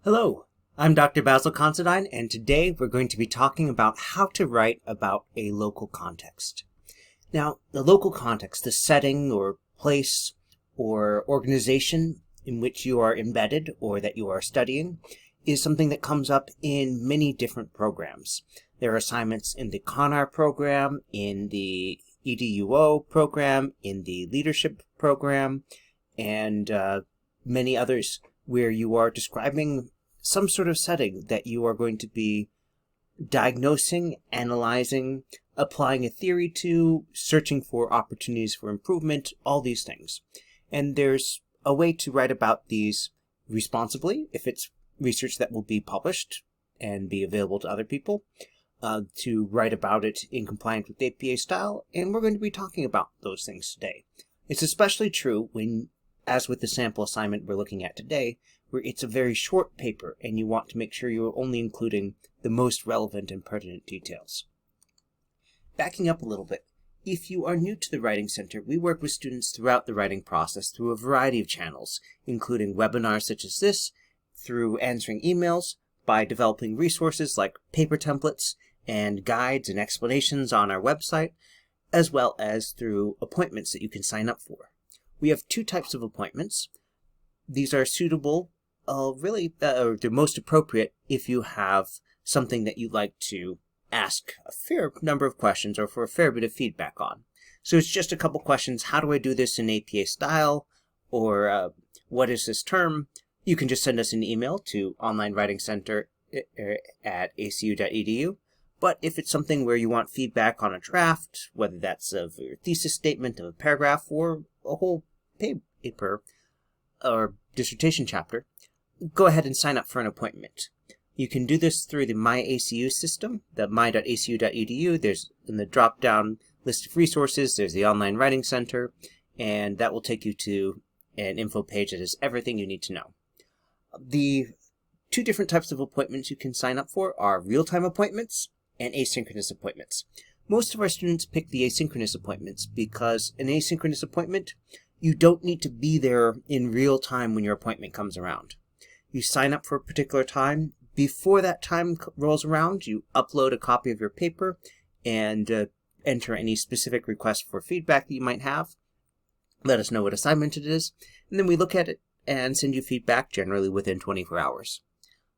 Hello, I'm Dr. Basil Considine, and today we're going to be talking about how to write about a local context. Now, the local context, the setting or place or organization in which you are embedded or that you are studying, is something that comes up in many different programs. There are assignments in the CONAR program, in the EDUO program, in the leadership program, and many others where you are describing some sort of setting that you are going to be diagnosing, analyzing, applying a theory to, searching for opportunities for improvement, all these things. And there's a way to write about these responsibly, if it's research that will be published and be available to other people, to write about it in compliance with APA style, and we're going to be talking about those things today. It's especially true when, as with the sample assignment we're looking at today, where it's a very short paper and you want to make sure you're only including the most relevant and pertinent details. Backing up a little bit, if you are new to the Writing Center, we work with students throughout the writing process through a variety of channels, including webinars such as this, through answering emails, by developing resources like paper templates and guides and explanations on our website, as well as through appointments that you can sign up for. We have two types of appointments. These are suitable, they're most appropriate if you have something that you'd like to ask a fair number of questions or for a fair bit of feedback on. So it's just a couple questions. How do I do this in APA style? Or what is this term? You can just send us an email to onlinewritingcenter@acu.edu. But if it's something where you want feedback on a draft, whether that's of your thesis statement, of a paragraph, or a whole paper or dissertation chapter, go ahead and sign up for an appointment. You can do this through the My ACU system, the my.acu.edu. There's in the drop-down list of resources, there's the Online Writing Center, and that will take you to an info page that has everything you need to know. The two different types of appointments you can sign up for are real-time appointments and asynchronous appointments. Most of our students pick the asynchronous appointments because an asynchronous appointment, you don't need to be there in real time when your appointment comes around. You sign up for a particular time. Before that time rolls around, you upload a copy of your paper and enter any specific requests for feedback that you might have. Let us know what assignment it is, and then we look at it and send you feedback generally within 24 hours.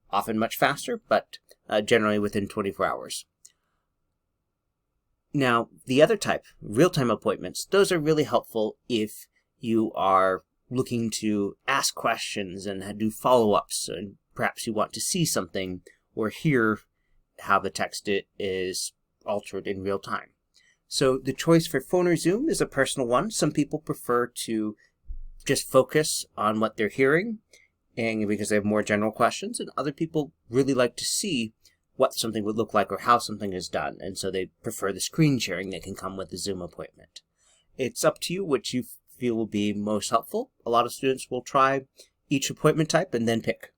Often much faster, but generally within 24 hours. Now, the other type, real-time appointments, those are really helpful if you are looking to ask questions and do follow-ups, and perhaps you want to see something or hear how the text is altered in real time. So the choice for phone or Zoom is a personal one. Some people prefer to just focus on what they're hearing, and because they have more general questions, and other people really like to see what something would look like or how something is done, and so they prefer the screen sharing that can come with the Zoom appointment. It's up to you which you feel will be most helpful. A lot of students will try each appointment type and then pick,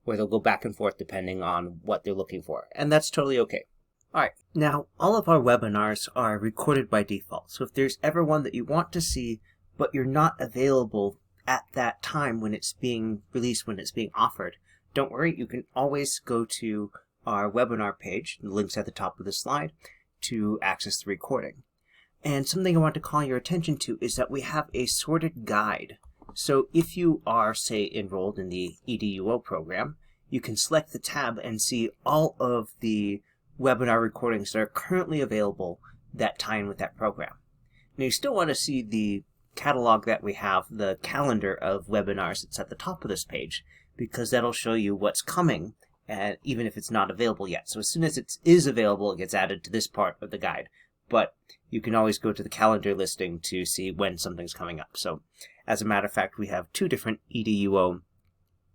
or they'll go back and forth depending on what they're looking for, and that's totally okay. Alright, now all of our webinars are recorded by default, so if there's ever one that you want to see but you're not available at that time when it's being released, when it's being offered, don't worry, you can always go to our webinar page, the link's at the top of the slide, to access the recording. And something I want to call your attention to is that we have a sorted guide. So if you are, say, enrolled in the EDUO program, you can select the tab and see all of the webinar recordings that are currently available that tie in with that program. Now you still want to see the catalog that we have, the calendar of webinars that's at the top of this page, because that'll show you what's coming, and even if it's not available yet. So as soon as it is available, it gets added to this part of the guide. But you can always go to the calendar listing to see when something's coming up. So as a matter of fact, we have two different EDUO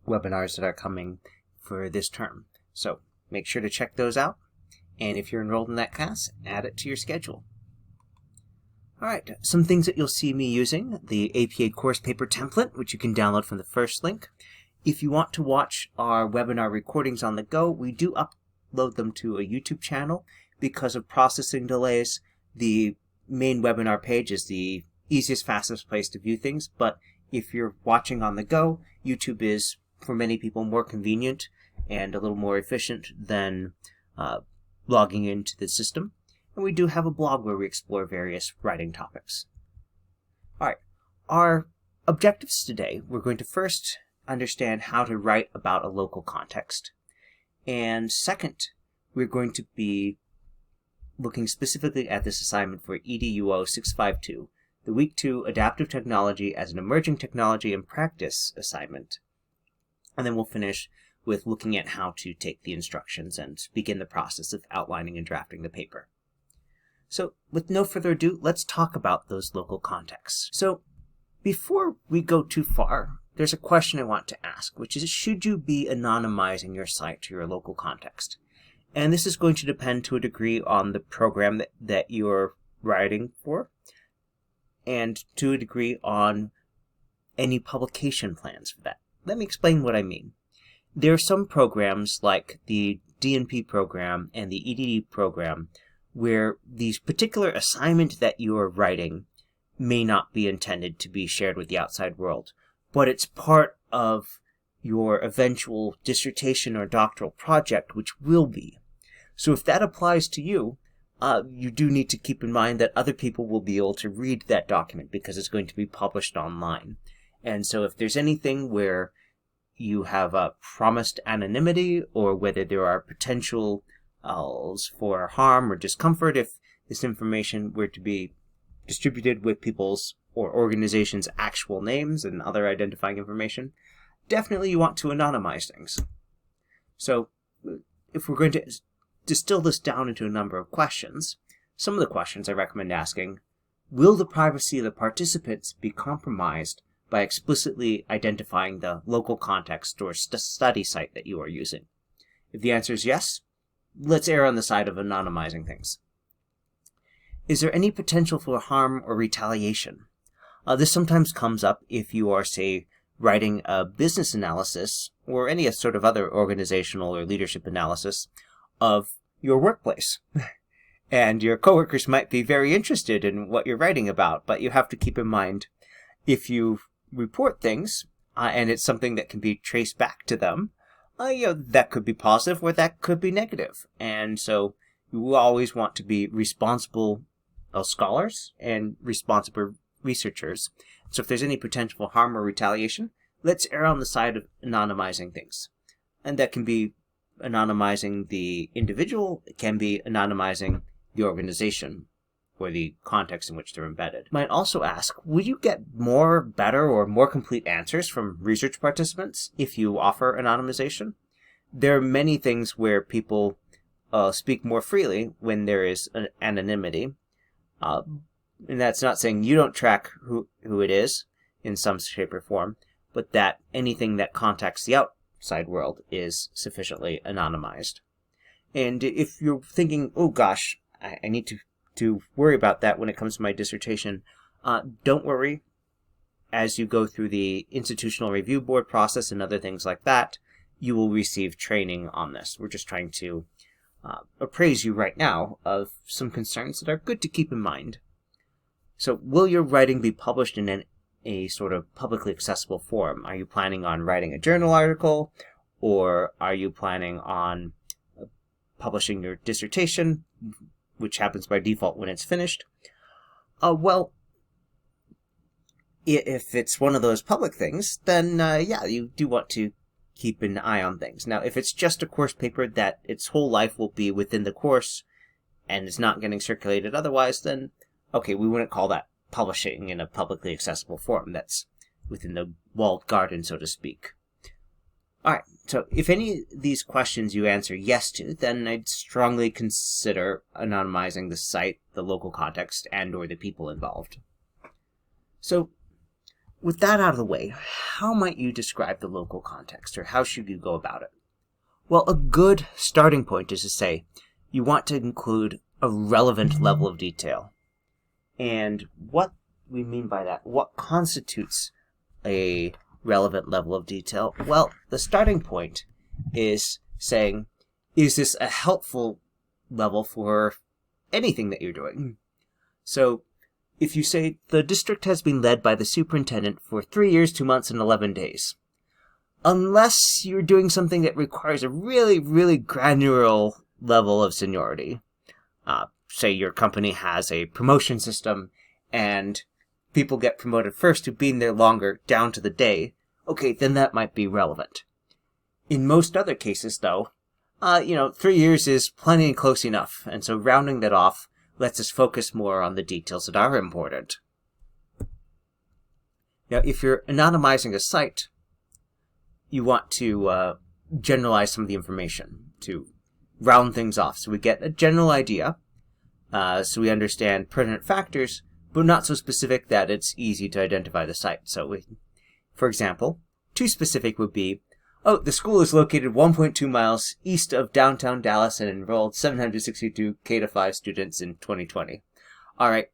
webinars that are coming for this term. So make sure to check those out. And if you're enrolled in that class, add it to your schedule. Alright, some things that you'll see me using. The APA course paper template, which you can download from the first link. If you want to watch our webinar recordings on the go, we do upload them to a YouTube channel. Because of processing delays, the main webinar page is the easiest, fastest place to view things, but if you're watching on the go, YouTube is for many people, more convenient and a little more efficient than logging into the system. And we do have a blog where we explore various writing topics. All right, our objectives today, we're going to first understand how to write about a local context. And second, we're going to be looking specifically at this assignment for EDUO 652, the Week 2 Adaptive Technology as an Emerging Technology and Practice assignment. And then we'll finish with looking at how to take the instructions and begin the process of outlining and drafting the paper. So with no further ado, let's talk about those local contexts. So before we go too far, there's a question I want to ask, which is, should you be anonymizing your site to your local context? And this is going to depend to a degree on the program that you're writing for, and to a degree on any publication plans for that. Let me explain what I mean. There are some programs like the DNP program and the EDD program where the particular assignment that you are writing may not be intended to be shared with the outside world, but it's part of your eventual dissertation or doctoral project, which will be. So if that applies to you, you do need to keep in mind that other people will be able to read that document because it's going to be published online. And so if there's anything where you have promised anonymity, or whether there are potential for harm or discomfort if this information were to be distributed with people's or organizations' actual names and other identifying information, definitely you want to anonymize things. So if we're going to distill this down into a number of questions, some of the questions I recommend asking: will the privacy of the participants be compromised by explicitly identifying the local context or study site that you are using? If the answer is yes, let's err on the side of anonymizing things. Is there any potential for harm or retaliation? This sometimes comes up if you are, say, writing a business analysis or any sort of other organizational or leadership analysis of your workplace. And your coworkers might be very interested in what you're writing about, but you have to keep in mind, if you report things, and it's something that can be traced back to them, that could be positive or that could be negative. And so you always want to be responsible scholars and responsible researchers. So if there's any potential for harm or retaliation, let's err on the side of anonymizing things. And that can be anonymizing the individual, it can be anonymizing the organization or the context in which they're embedded. Might also ask, would you get better or more complete answers from research participants if you offer anonymization? There are many things where people speak more freely when there is an anonymity. And that's not saying you don't track who it is in some shape or form, but that anything that contacts the outside world is sufficiently anonymized. And if you're thinking, oh gosh, I need to worry about that when it comes to my dissertation, don't worry. As you go through the institutional review board process and other things like that, you will receive training on this. We're just trying to appraise you right now of some concerns that are good to keep in mind. So will your writing be published in a sort of publicly accessible form? Are you planning on writing a journal article, or are you planning on publishing your dissertation, which happens by default when it's finished? Well, if it's one of those public things, then yeah, you do want to keep an eye on things. Now, if it's just a course paper that its whole life will be within the course and it's not getting circulated otherwise, then okay, we wouldn't call that publishing in a publicly accessible form. That's within the walled garden, so to speak. All right, so if any of these questions you answer yes to, then I'd strongly consider anonymizing the site, the local context, and or the people involved. So with that out of the way, how might you describe the local context, or how should you go about it? Well, a good starting point is to say you want to include a relevant level of detail. And what we mean by that, what constitutes a relevant level of detail? Well, the starting point is saying, is this a helpful level for anything that you're doing? So if you say, the district has been led by the superintendent for 3 years, 2 months, and 11 days. unless you're doing something that requires a really, really granular level of seniority. Say your company has a promotion system and people get promoted first who've been there longer down to the day. Okay, then that might be relevant. In most other cases, though, 3 years is plenty and close enough, and so rounding that off lets us focus more on the details that are important. Now, if you're anonymizing a site, you want to generalize some of the information to round things off so we get a general idea, so we understand pertinent factors, but not so specific that it's easy to identify the site. So, for example, too specific would be, the school is located 1.2 miles east of downtown Dallas and enrolled 762 K-5 students in 2020. All right,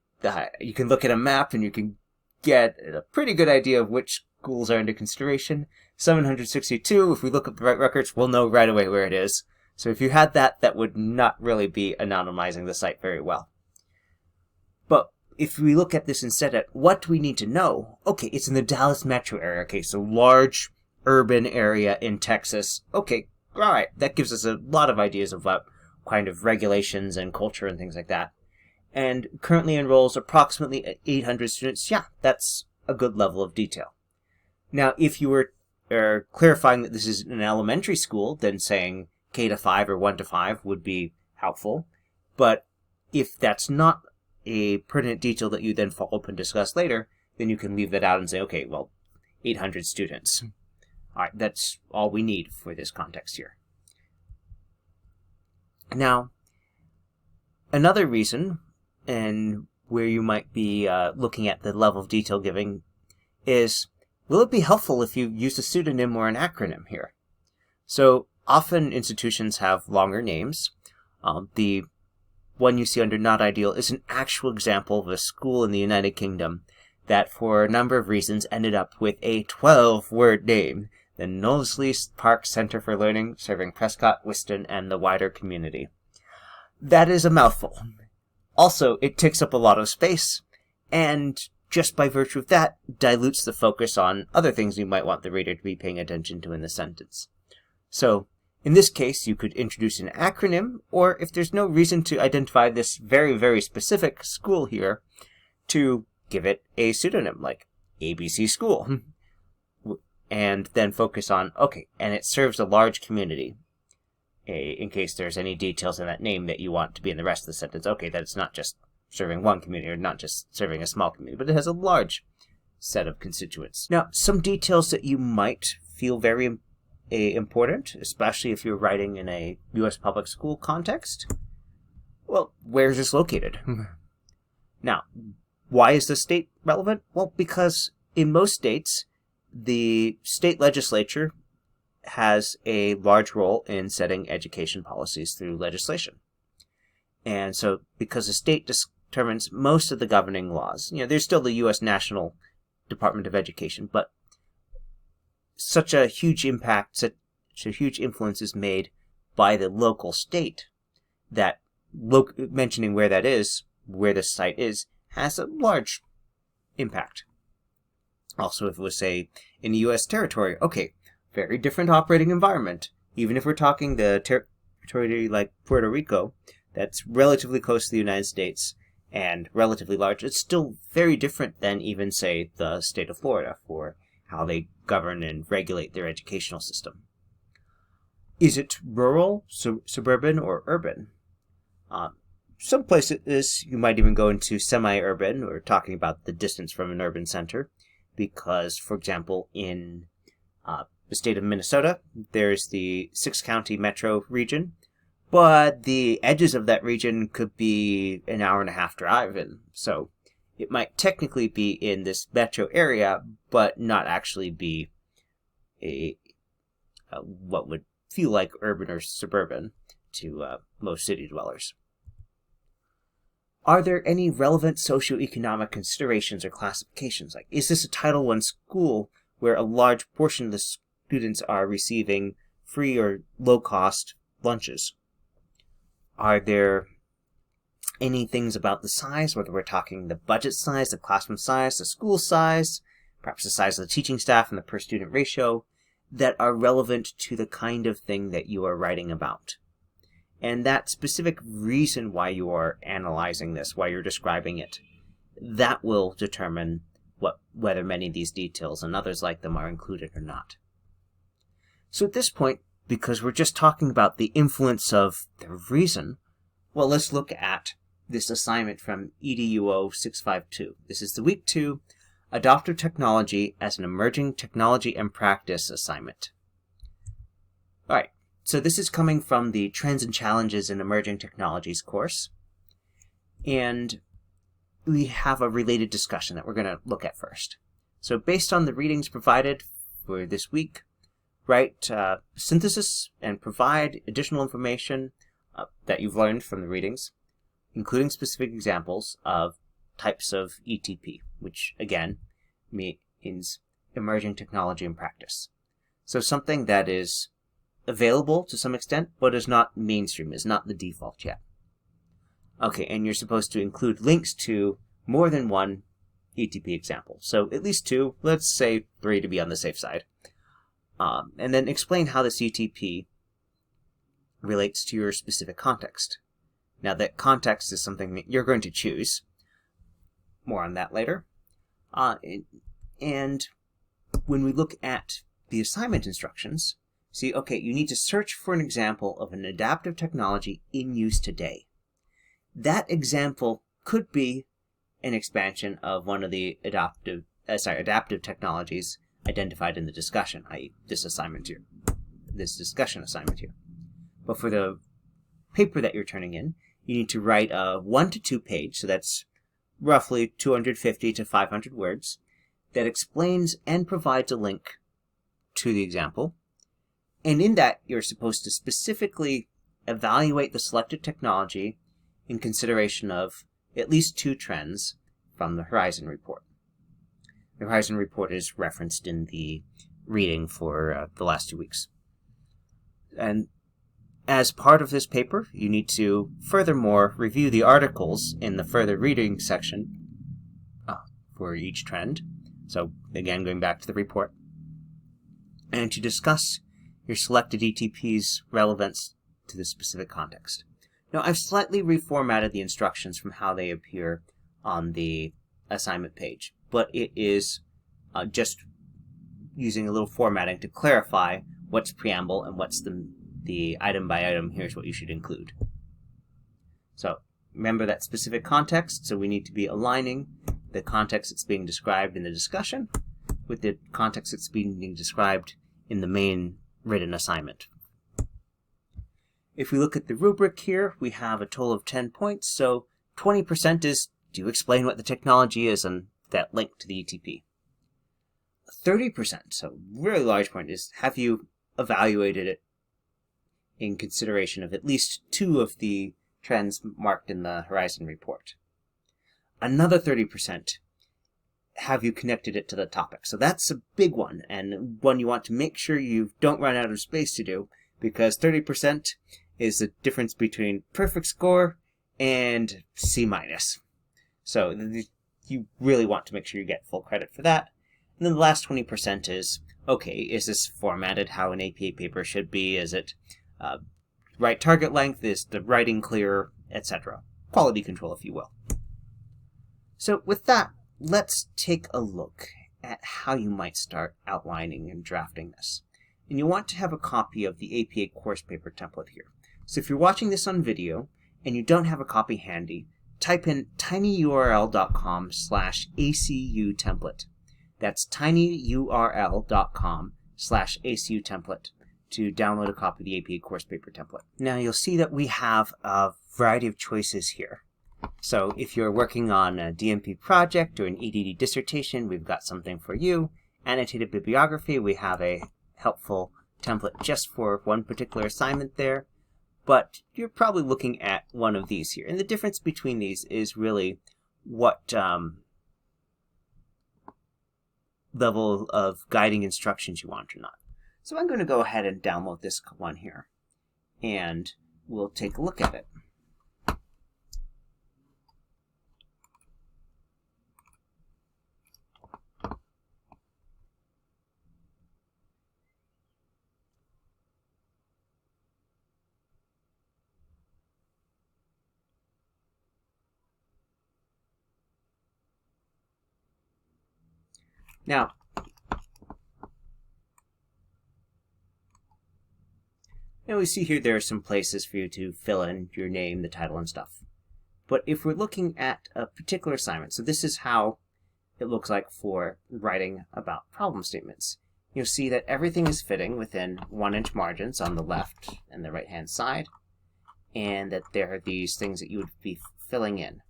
you can look at a map and you can get a pretty good idea of which schools are under consideration. 762, if we look up the right records, we'll know right away where it is. So if you had that, that would not really be anonymizing the site very well. But if we look at this instead at what do we need to know? Okay, it's in the Dallas metro area. Okay, so large urban area in Texas. Okay, all right, that gives us a lot of ideas of what kind of regulations and culture and things like that. And currently enrolls approximately 800 students. Yeah, that's a good level of detail. Now, if you were clarifying that this is an elementary school, then saying K-5 or 1-5 would be helpful. But if that's not a pertinent detail that you then follow up and discuss later, then you can leave that out and say, okay, well, 800 students. All right, that's all we need for this context here. Now, another reason, and where you might be looking at the level of detail giving, is will it be helpful if you use a pseudonym or an acronym here? So often institutions have longer names. The one you see under Not Ideal is an actual example of a school in the United Kingdom that, for a number of reasons, ended up with a 12-word name, the Knowsley Park Center for Learning, serving Prescott, Whiston, and the wider community. That is a mouthful. Also, it takes up a lot of space, and just by virtue of that, dilutes the focus on other things you might want the reader to be paying attention to in the sentence. So, in this case, you could introduce an acronym, or if there's no reason to identify this very, very specific school here, to give it a pseudonym, like ABC School. And then focus on, okay, and it serves a large community. In case there's any details in that name that you want to be in the rest of the sentence. Okay, that it's not just serving one community, or not just serving a small community, but it has a large set of constituents. Now, some details that you might feel very important, especially if you're writing in a U.S. public school context. Well, where is this located? Now, why is the state relevant? Well, because in most states, the state legislature has a large role in setting education policies through legislation. And so, because the state determines most of the governing laws, there's still the U.S. National Department of Education, but such a huge impact, such a huge influence is made by the local state that mentioning where that is, where the site is, has a large impact. Also, if it was, say, in a U.S. territory, okay, very different operating environment. Even if we're talking the territory like Puerto Rico, that's relatively close to the United States and relatively large, it's still very different than even, say, the state of Florida for how they govern and regulate their educational system. Is it rural, suburban, or urban? Some places you might even go into semi-urban, or talking about the distance from an urban center, because, for example, in the state of Minnesota, there's the 6-county metro region, but the edges of that region could be an hour-and-a-half drive, and so it might technically be in this metro area, but not actually be a what would feel like urban or suburban to most city dwellers. Are there any relevant socioeconomic considerations or classifications? Like, is this a Title I school where a large portion of the students are receiving free or low-cost lunches? Are there any things about the size, whether we're talking the budget size, the classroom size, the school size, perhaps the size of the teaching staff and the per-student ratio, that are relevant to the kind of thing that you are writing about. And that specific reason why you are analyzing this, why you're describing it, that will determine whether many of these details and others like them are included or not. So at this point, because we're just talking about the influence of the reason, well, let's look at this assignment from EDUO 652. This is the Week 2 Adoptive Technology as an Emerging Technology and Practice assignment. All right, so this is coming from the Trends and Challenges in Emerging Technologies course. And we have a related discussion that we're going to look at first. So based on the readings provided for this week, write synthesis and provide additional information that you've learned from the readings, including specific examples of types of ETP, which again means emerging technology and practice. So something that is available to some extent, but is not mainstream, is not the default yet. Okay, and you're supposed to include links to more than one ETP example. So at least 2, let's say 3 to be on the safe side. And then explain how this ETP relates to your specific context. Now that context is something that you're going to choose. More on that later. And when we look at the assignment instructions, see, okay, you need to search for an example of an adaptive technology in use today. That example could be an expansion of one of the adaptive technologies identified in the discussion, i.e. this discussion assignment here. But for the paper that you're turning in, you need to write a 1 to 2 page, so that's roughly 250 to 500 words, that explains and provides a link to the example. And in that, you're supposed to specifically evaluate the selected technology in consideration of at least 2 trends from the Horizon Report. The Horizon Report is referenced in the reading for the last 2 weeks. And as part of this paper, you need to furthermore review the articles in the further reading section for each trend. So again, going back to the report. And to discuss your selected ETP's relevance to the specific context. Now, I've slightly reformatted the instructions from how they appear on the assignment page, but it is just using a little formatting to clarify what's preamble and what's the item by item, here's what you should include. So remember that specific context, so we need to be aligning the context that's being described in the discussion with the context that's being described in the main written assignment. If we look at the rubric here, we have a total of 10 points, so 20% is do explain what the technology is and that link to the ETP. 30%, so really large point, is have you evaluated it in consideration of at least 2 of the trends marked in the Horizon Report. Another 30%, have you connected it to the topic? So that's a big one, and one you want to make sure you don't run out of space to do, because 30% is the difference between perfect score and C-. So you really want to make sure you get full credit for that. And then the last 20% is, okay, is this formatted how an APA paper should be? Is it right target length? Is the writing clear, etc.? Quality control, if you will. So with that, let's take a look at how you might start outlining and drafting this. And you'll want to have a copy of the APA course paper template here. So if you're watching this on video and you don't have a copy handy, type in tinyurl.com/ACU template. That's tinyurl.com/ACU template to download a copy of the APA course paper template. Now you'll see that we have a variety of choices here. So if you're working on a DMP project or an EDD dissertation, we've got something for you. Annotated bibliography, we have a helpful template just for one particular assignment there. But you're probably looking at one of these here. And the difference between these is really what level of guiding instructions you want or not. So I'm going to go ahead and download this one here. And we'll take a look at it. Now, we see here there are some places for you to fill in your name, the title, and stuff. But if we're looking at a particular assignment, so this is how it looks like for writing about problem statements. You'll see that everything is fitting within 1-inch margins on the left and the right-hand side, and that there are these things that you would be filling in.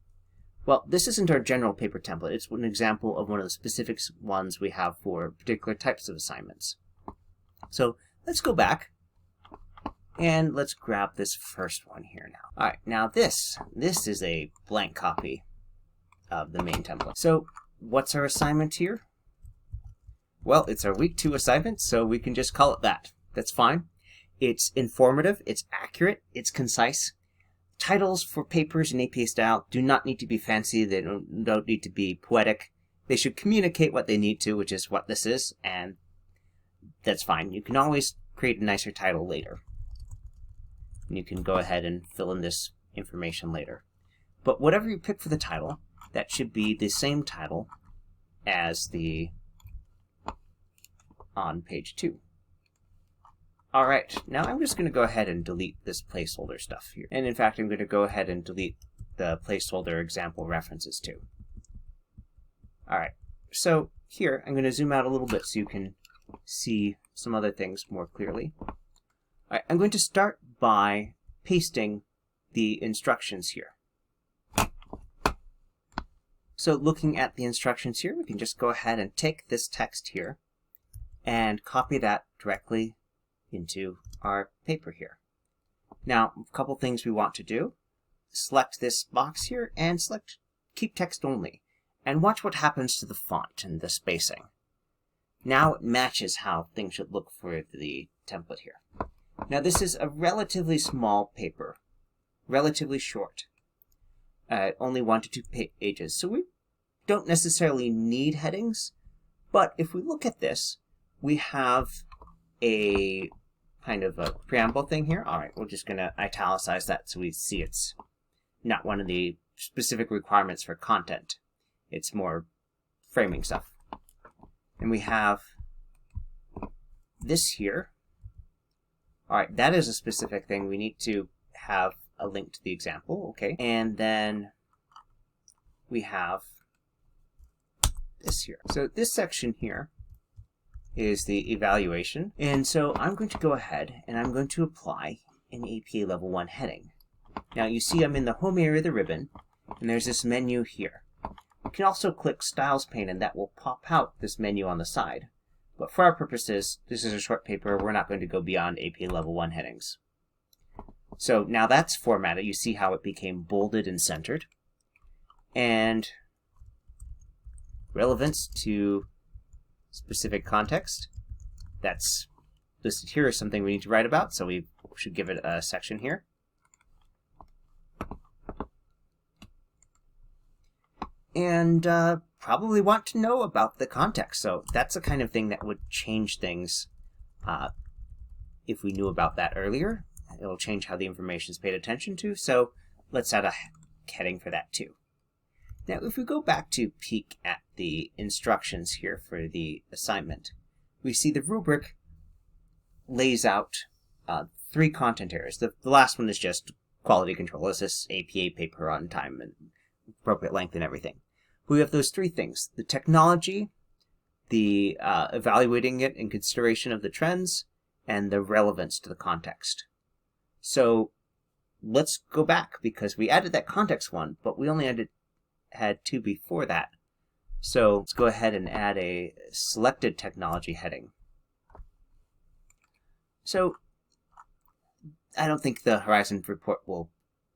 Well, this isn't our general paper template. It's an example of one of the specific ones we have for particular types of assignments. So let's go back. And let's grab this first one here now. All right, now this is a blank copy of the main template. So what's our assignment here? Well, it's our week 2 assignment, so we can just call it that. That's fine. It's informative, it's accurate, it's concise. Titles for papers in APA style do not need to be fancy, they don't need to be poetic. They should communicate what they need to, which is what this is, and that's fine. You can always create a nicer title later. And you can go ahead and fill in this information later. But whatever you pick for the title, that should be the same title as the on page 2. Alright, now I'm just going to go ahead and delete this placeholder stuff here. And in fact, I'm going to go ahead and delete the placeholder example references too. Alright, so here I'm going to zoom out a little bit so you can see some other things more clearly. Alright, I'm going to start by pasting the instructions here. So looking at the instructions here, we can just go ahead and take this text here and copy that directly into our paper here. Now, a couple things we want to do. Select this box here and select Keep Text Only. And watch what happens to the font and the spacing. Now it matches how things should look for the template here. Now this is a relatively small paper, relatively short, only 1 to 2 pages. So we don't necessarily need headings, but if we look at this, we have a kind of a preamble thing here. All right, we're just going to italicize that so we see it's not one of the specific requirements for content. It's more framing stuff. And we have this here. All right, that is a specific thing. We need to have a link to the example, okay? And then we have this here. So this section here is the evaluation. And so I'm going to go ahead and I'm going to apply an APA Level 1 heading. Now you see I'm in the home area of the ribbon, and there's this menu here. You can also click Styles pane and that will pop out this menu on the side. But for our purposes, this is a short paper. We're not going to go beyond APA Level 1 headings. So now that's formatted. You see how it became bolded and centered. And relevance to specific context. That's listed here as something we need to write about, so we should give it a section here. And probably want to know about the context. So that's the kind of thing that would change things if we knew about that earlier. It'll change how the information is paid attention to. So let's add a heading for that too. Now, if we go back to peek at the instructions here for the assignment, we see the rubric lays out 3 content areas. The last one is just quality control. This is APA paper on time and appropriate length and everything. We have those 3 things: the technology, the evaluating it in consideration of the trends, and the relevance to the context. So let's go back, because we added that context one, but we only had 2 before that. So let's go ahead and add a selected technology heading. So I don't think the Horizon report will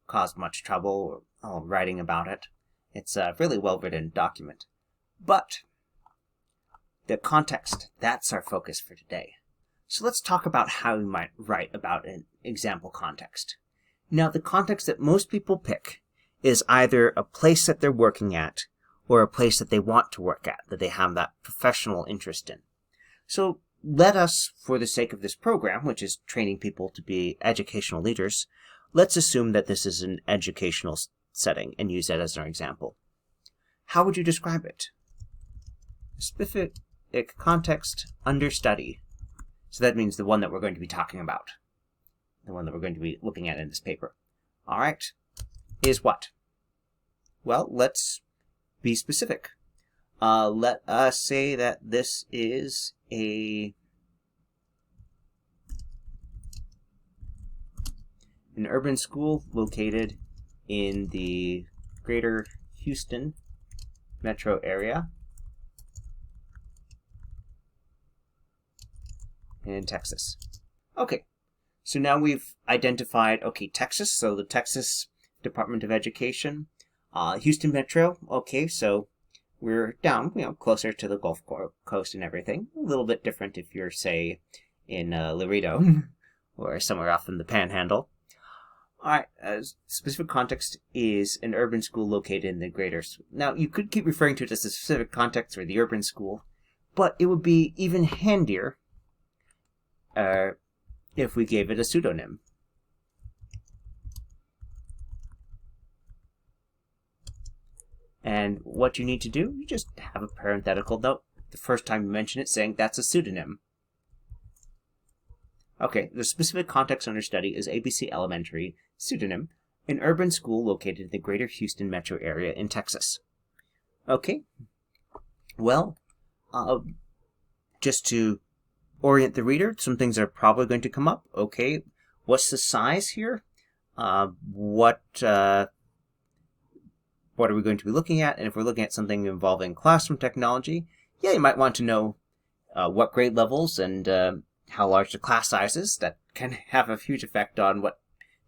cause much trouble writing about it. It's a really well-written document. But the context, that's our focus for today. So let's talk about how we might write about an example context. Now, the context that most people pick is either a place that they're working at or a place that they want to work at, that they have that professional interest in. So let us, for the sake of this program, which is training people to be educational leaders, let's assume that this is an educational setting and use that as our example. How would you describe it? specific context under study. So that means the one that we're going to be talking about, the one that we're going to be looking at in this paper. All right, is what? Well, let's be specific. Let us say that this is an urban school located in the greater Houston metro area in Texas. Okay, so now we've identified, okay, Texas, so the Texas Department of Education, Houston Metro, okay, so we're down, closer to the Gulf Coast and everything. A little bit different if you're, say, in Laredo or somewhere off in the Panhandle. All right, specific context is an urban school located in the greater... Now, you could keep referring to it as the specific context or the urban school, but it would be even handier if we gave it a pseudonym. And what you need to do, you just have a parenthetical note the first time you mention it saying that's a pseudonym. Okay, the specific context under study is ABC Elementary, pseudonym, an urban school located in the greater Houston metro area in Texas. Okay, well, just to orient the reader, some things are probably going to come up. Okay, what's the size here? What are we going to be looking at? And if we're looking at something involving classroom technology, yeah, you might want to know what grade levels and how large the class size is. That can have a huge effect on what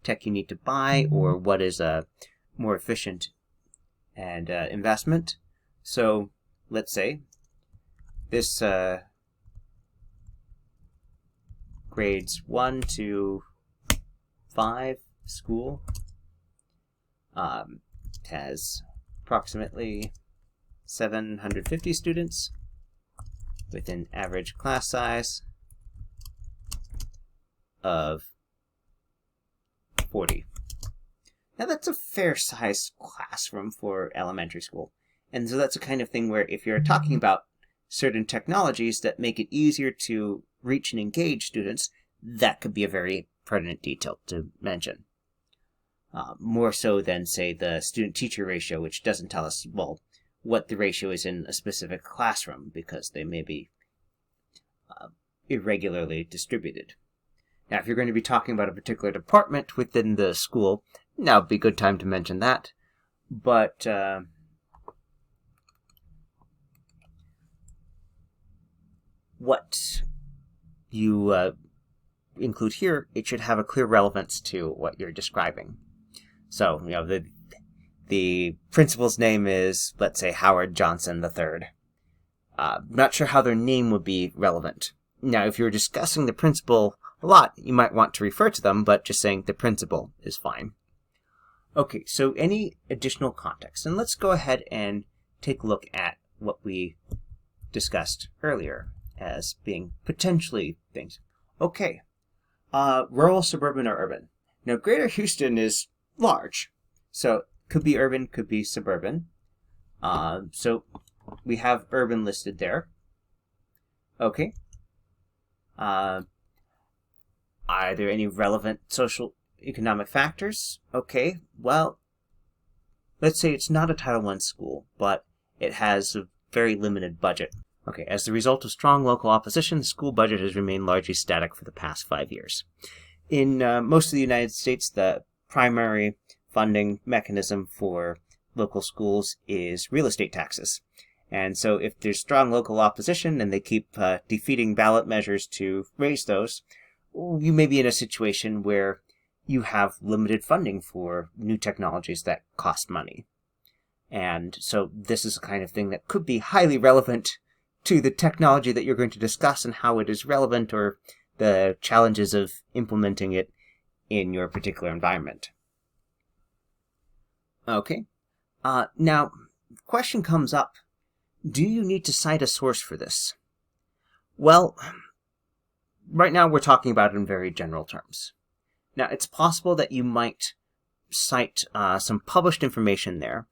tech you need to buy or what is more efficient and investment. So let's say this grades 1 to 5 school has approximately 750 students with an average class size of 40. Now that's a fair sized classroom for elementary school. And so that's the kind of thing where if you're talking about certain technologies that make it easier to reach and engage students, that could be a very pertinent detail to mention. More so than, say, the student-teacher ratio, which doesn't tell us, well, what the ratio is in a specific classroom, because they may be irregularly distributed. Now, if you're going to be talking about a particular department within the school, now would be a good time to mention that. But what you include here, it should have a clear relevance to what you're describing. So, the principal's name is, let's say, Howard Johnson III. Not sure how their name would be relevant. Now, if you're discussing the principal a lot, you might want to refer to them, but just saying the principal is fine. Okay, so any additional context? And let's go ahead and take a look at what we discussed earlier as being potentially things. Okay, rural, suburban, or urban. Now, Greater Houston is large, so could be urban, could be suburban. So we have urban listed there. Okay. Are there any relevant social economic factors? Okay, well, let's say it's not a Title I school, but it has a very limited budget. Okay, as the result of strong local opposition, the school budget has remained largely static for the past 5 years. In most of the United States, the primary funding mechanism for local schools is real estate taxes. And so if there's strong local opposition and they keep defeating ballot measures to raise those, you may be in a situation where you have limited funding for new technologies that cost money. And so this is the kind of thing that could be highly relevant to the technology that you're going to discuss and how it is relevant, or the challenges of implementing it in your particular environment. Okay. Now, the question comes up, do you need to cite a source for this? Well, right now we're talking about it in very general terms. Now, it's possible that you might cite some published information there,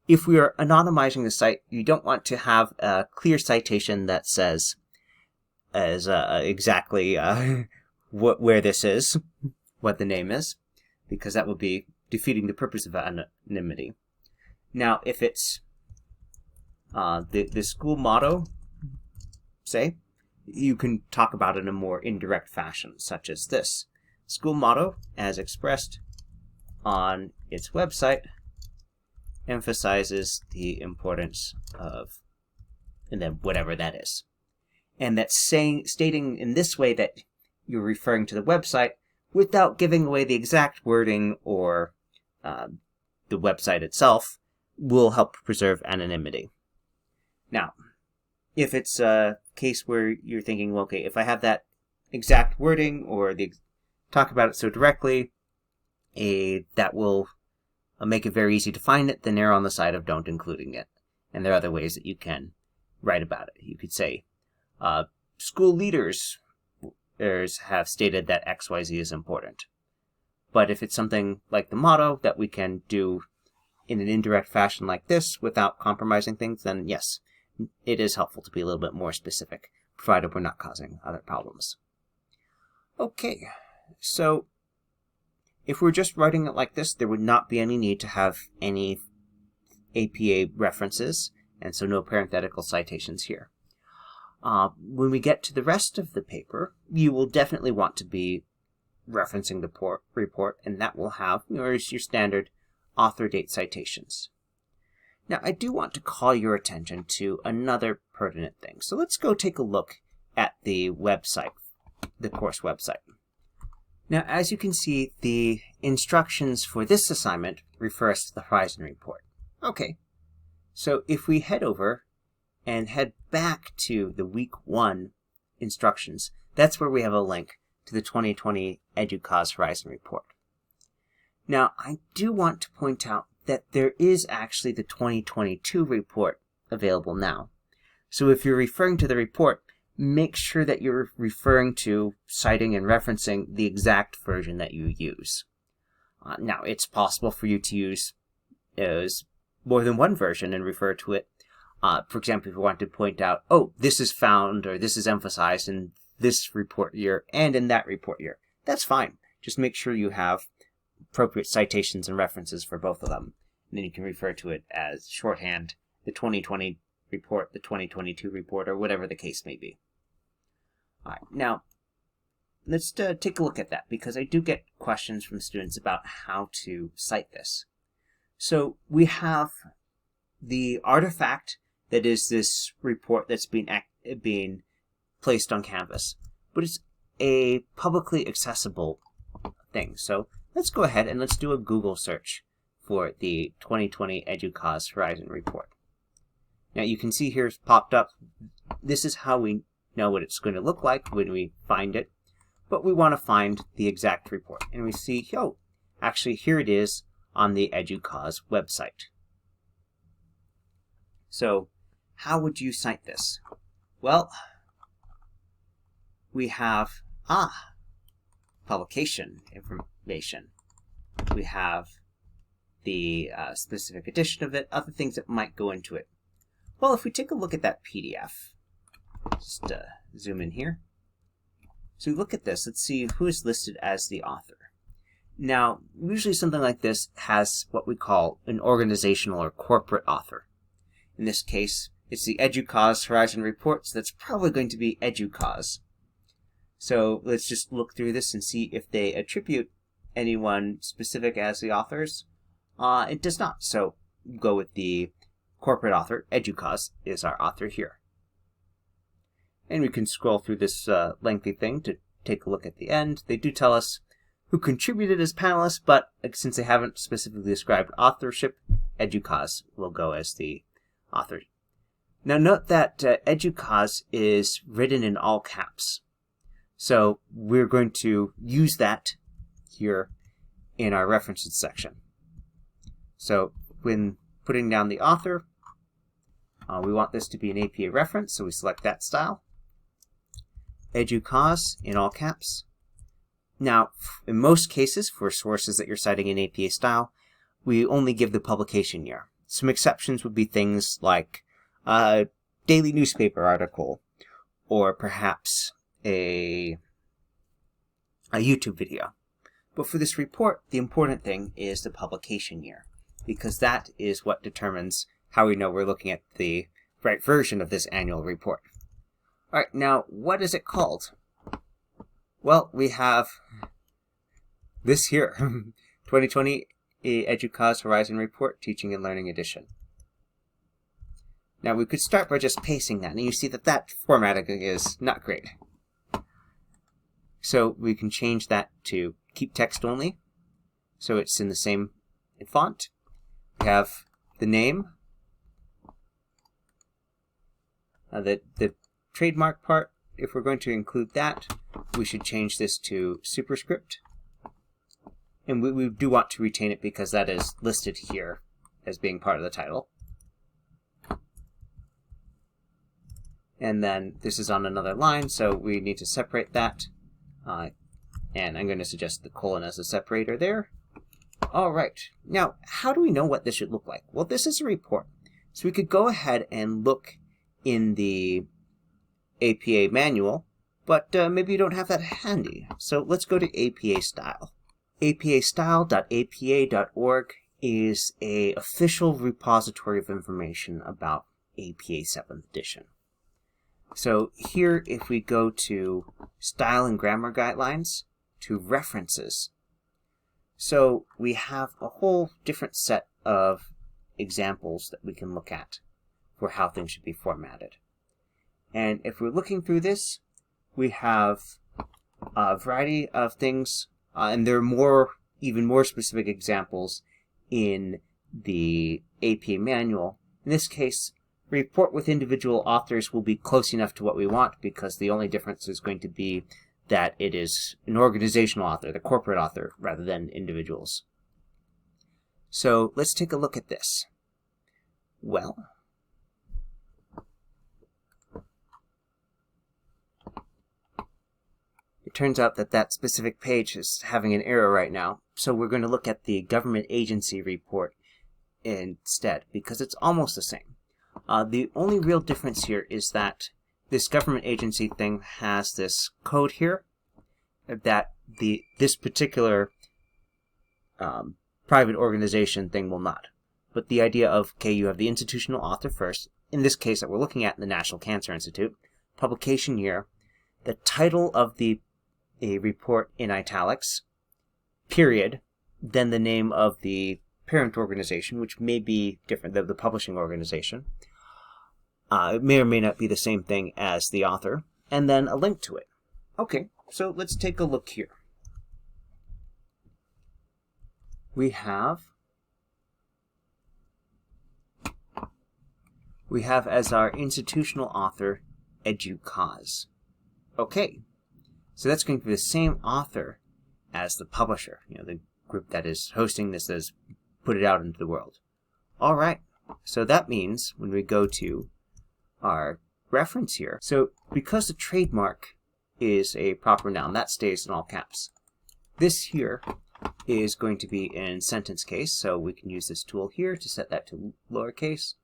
if we are anonymizing the site, you don't want to have a clear citation that says exactly where this is, what the name is, because that would be defeating the purpose of anonymity. Now, if it's the school motto, say, you can talk about it in a more indirect fashion, such as this. School motto, as expressed on its website, emphasizes the importance of, and then whatever that is. And that's stating in this way that you're referring to the website without giving away the exact wording or the website itself will help preserve anonymity. Now, if it's a case where you're thinking, well, okay, if I have that exact wording or talk about it so directly, that will make it very easy to find it, then err on the side of don't including it. And there are other ways that you can write about it. You could say, school leaders have stated that XYZ is important. But if it's something like the motto that we can do in an indirect fashion like this without compromising things, then yes, it is helpful to be a little bit more specific, provided we're not causing other problems. Okay, so if we're just writing it like this, there would not be any need to have any APA references, and so no parenthetical citations here. When we get to the rest of the paper, you will definitely want to be referencing the report, and that will have your standard author date citations. Now, I do want to call your attention to another pertinent thing. So let's go take a look at the website, the course website. Now, as you can see, the instructions for this assignment refer us to the Horizon Report. Okay, so if we head over and head back to the Week 1 instructions, that's where we have a link to the 2020 EDUCAUSE Horizon Report. Now, I do want to point out that there is actually the 2022 report available now. So if you're referring to the report, make sure that you're referring to, citing, and referencing the exact version that you use. Now, it's possible for you to use more than one version and refer to it. For example, if you want to point out, oh, this is found or this is emphasized in this report year and in that report year, that's fine. Just make sure you have appropriate citations and references for both of them. And then you can refer to it as shorthand, the 2020 report, the 2022 report, or whatever the case may be. All right, now let's take a look at that, because I do get questions from students about how to cite this. So we have the artifact that is this report that's being placed on Canvas, but it's a publicly accessible thing. So let's go ahead and let's do a Google search for the 2020 EDUCAUSE Horizon Report. Now you can see here it's popped up. This is how we know what it's going to look like when we find it, but we want to find the exact report. And we see, oh, actually here it is on the EDUCAUSE website. So how would you cite this? Well, we have, publication information. We have the specific edition of it, other things that might go into it. Well, if we take a look at that PDF, just zoom in here. So we look at this, let's see who is listed as the author. Now, usually something like this has what we call an organizational or corporate author. In this case, it's the EDUCAUSE Horizon Report, so that's probably going to be EDUCAUSE. So let's just look through this and see if they attribute anyone specific as the authors. It does not, so go with the corporate author. EDUCAUSE is our author here. And we can scroll through this lengthy thing to take a look at the end. They do tell us who contributed as panelists, but since they haven't specifically described authorship, EDUCAUSE will go as the author. Now note that EDUCAUSE is written in all caps. So we're going to use that here in our references section. So when putting down the author, we want this to be an APA reference, so we select that style. EDUCAUSE in all caps. Now, in most cases, for sources that you're citing in APA style, we only give the publication year. Some exceptions would be things like a daily newspaper article, or perhaps a YouTube video. But for this report, the important thing is the publication year, because that is what determines how we know we're looking at the right version of this annual report. All right, now what is it called? Well, we have this here, 2020 EDUCA's Horizon Report, Teaching and Learning Edition. Now we could start by just pasting that, and you see that that formatting is not great. So we can change that to keep text only, so it's in the same font. We have the name, the trademark part. If we're going to include that, we should change this to superscript. And we do want to retain it because that is listed here as being part of the title. And then this is on another line, so we need to separate that. And I'm going to suggest the colon as a separator there. All right. Now, how do we know what this should look like? Well, this is a report. So we could go ahead and look in the APA manual, but maybe you don't have that handy. So let's go to APA Style. apastyle.apa.org is an official repository of information about APA 7th edition. So here, if we go to Style and Grammar Guidelines, to References, so we have a whole different set of examples that we can look at for how things should be formatted. And if we're looking through this, we have a variety of things, and there are even more specific examples in the APA manual. In this case, report with individual authors will be close enough to what we want, because the only difference is going to be that it is an organizational author, the corporate author, rather than individuals. So let's take a look at this. Well, it turns out that that specific page is having an error right now, so we're going to look at the government agency report instead, because it's almost the same. The only real difference here is that this government agency thing has this code here that this particular private organization thing will not. But the idea of, okay, you have the institutional author first, in this case that we're looking at, the National Cancer Institute, publication year, the title of the report in italics, period, then the name of the parent organization, which may be different than the publishing organization. It may or may not be the same thing as the author, and then a link to it. Okay, so let's take a look here. We have as our institutional author EDUCA's. Okay, so that's going to be the same author as the publisher, the group that is hosting this, has put it out into the world. All right, so that means when we go to our reference here, so because the trademark is a proper noun, that stays in all caps. This here is going to be in sentence case, so we can use this tool here to set that to lowercase.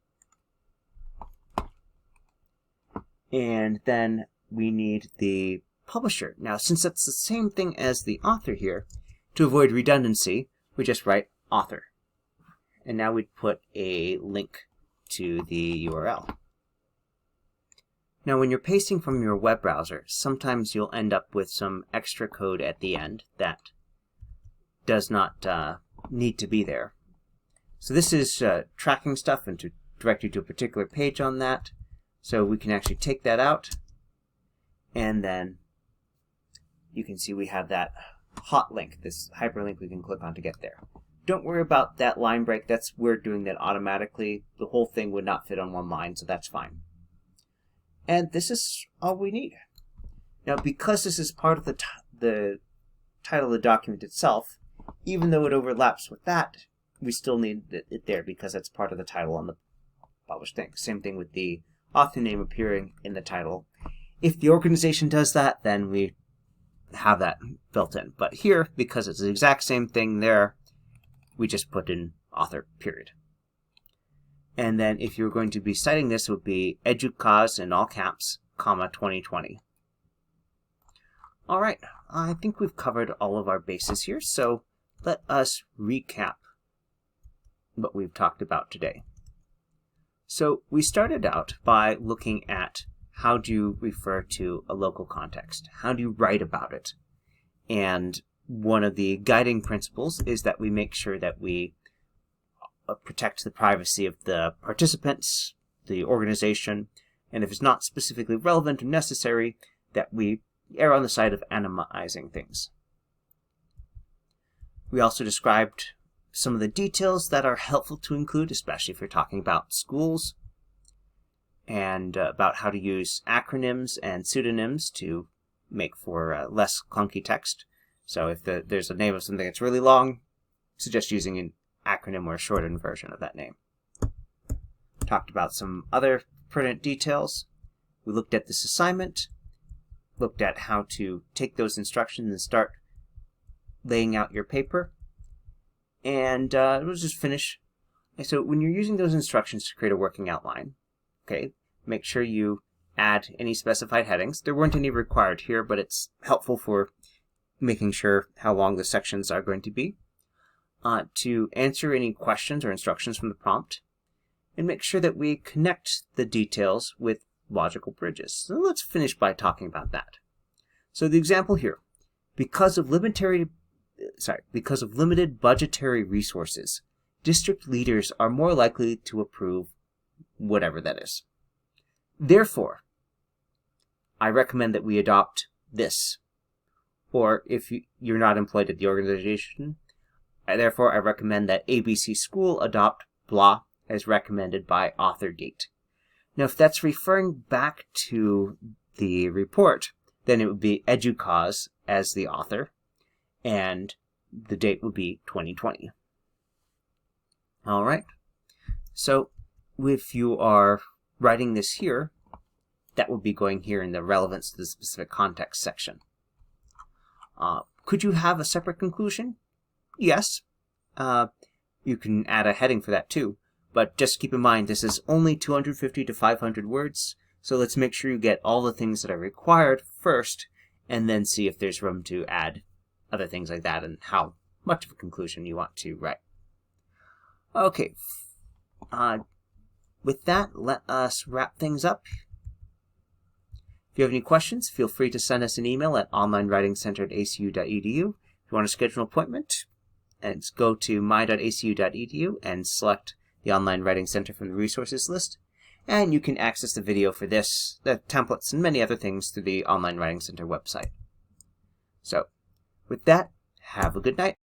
And then we need the publisher. Now, since that's the same thing as the author here, to avoid redundancy, we just write author. And now we'd put a link to the URL. Now, when you're pasting from your web browser, sometimes you'll end up with some extra code at the end that does not need to be there. So this is tracking stuff and to direct you to a particular page on that. So we can actually take that out, and then you can see we have that hot link, this hyperlink we can click on to get there. Don't worry about that line break. We're doing that automatically. The whole thing would not fit on one line, so that's fine. And this is all we need. Now, because this is part of the title of the document itself, even though it overlaps with that, we still need it there because that's part of the title on the published thing. Same thing with the author name appearing in the title. If the organization does that, then we have that built in. But here, because it's the exact same thing there, we just put in author, period. And then if you're going to be citing this, it would be EDUCAUSE in all caps, comma 2020. All right, I think we've covered all of our bases here, so let us recap what we've talked about today. So we started out by looking at how do you refer to a local context? How do you write about it? And one of the guiding principles is that we make sure that we protect the privacy of the participants, the organization, and if it's not specifically relevant or necessary, that we err on the side of anonymizing things. We also described some of the details that are helpful to include, especially if you're talking about schools, and about how to use acronyms and pseudonyms to make for less clunky text. So if there's a name of something that's really long, suggest using an acronym or a shortened version of that name. Talked about some other pertinent details. We looked at this assignment, looked at how to take those instructions and start laying out your paper. And we'll just finish. So when you're using those instructions to create a working outline, okay, make sure you add any specified headings. There weren't any required here, but it's helpful for making sure how long the sections are going to be. To answer any questions or instructions from the prompt, and make sure that we connect the details with logical bridges. So let's finish by talking about that. So the example here, because of limited budgetary resources, district leaders are more likely to approve whatever that is. Therefore, I recommend that we adopt this. Or if you're not employed at the organization, therefore I recommend that ABC School adopt blah as recommended by author date. Now if that's referring back to the report, then it would be EDUCAUSE as the author, and the date would be 2020. All right. So if you are writing this here, that would be going here in the relevance to the specific context section. Could you have a separate conclusion? Yes. You can add a heading for that too, but just keep in mind this is only 250 to 500 words, so let's make sure you get all the things that are required first, and then see if there's room to add other things like that and how much of a conclusion you want to write. Okay, with that, let us wrap things up. If you have any questions, feel free to send us an email at onlinewritingcenter@acu.edu. If you want to schedule an appointment, and go to my.acu.edu and select the Online Writing Center from the resources list. And you can access the video for this, the templates, and many other things through the Online Writing Center website. So, with that, have a good night.